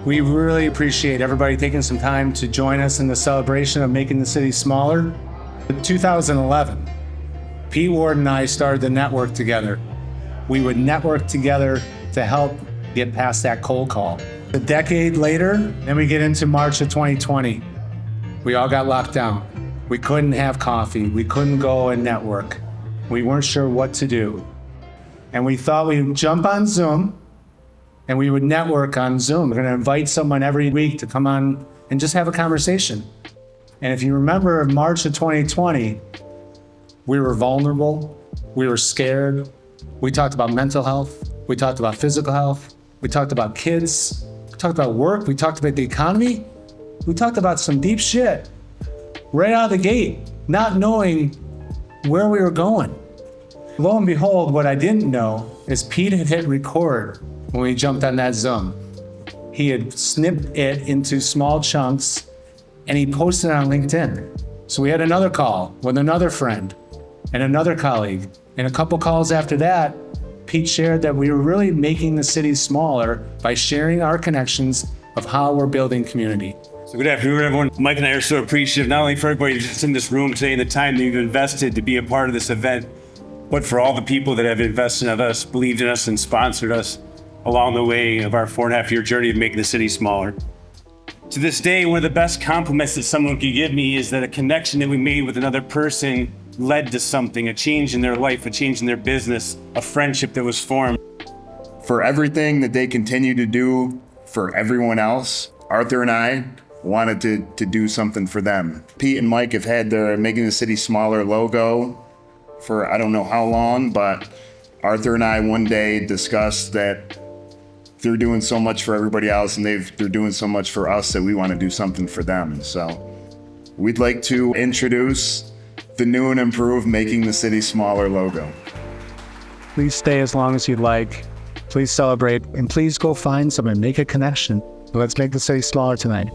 We really appreciate everybody taking some time to join us in the celebration of making the city smaller. In 2011, Pete Ward and I started the network together. We would network together to help get past that cold call. A decade later, then we get into March of 2020. We all got locked down. We couldn't have coffee. We couldn't go and network. We weren't sure what to do. And we thought we would jump on Zoom and we would network on Zoom. We're going to invite someone every week to come on and just have a conversation. And if you remember March of 2020, we were vulnerable. We were scared. We talked about mental health. We talked about physical health. We talked about kids. We talked about work. We talked about the economy. We talked about some deep shit right out of the gate, not knowing where we were going. Lo and behold, what I didn't know is Pete had hit record when we jumped on that Zoom. He had snipped it into small chunks and he posted it on LinkedIn. So we had another call with another friend and another colleague. And a couple calls after that, Pete shared that we were really making the city smaller by sharing our connections of how we're building community. So good afternoon, everyone. Mike and I are so appreciative, not only for everybody that's in this room today and the time that you've invested to be a part of this event, but for all the people that have invested in us, believed in us, and sponsored us along the way of our 4.5-year journey of making the city smaller. To this day, one of the best compliments that someone could give me is that a connection that we made with another person led to something, a change in their life, a change in their business, a friendship that was formed. For everything that they continue to do for everyone else, Arthur and I wanted to do something for them. Pete and Mike have had their Making the City Smaller logo for I don't know how long, but Arthur and I one day discussed that they're doing so much for everybody else and they're doing so much for us that we want to do something for them. So we'd like to introduce the new and improved Making the City Smaller logo. Please stay as long as you'd like. Please celebrate, and please go find someone, make a connection. Let's make the city smaller tonight.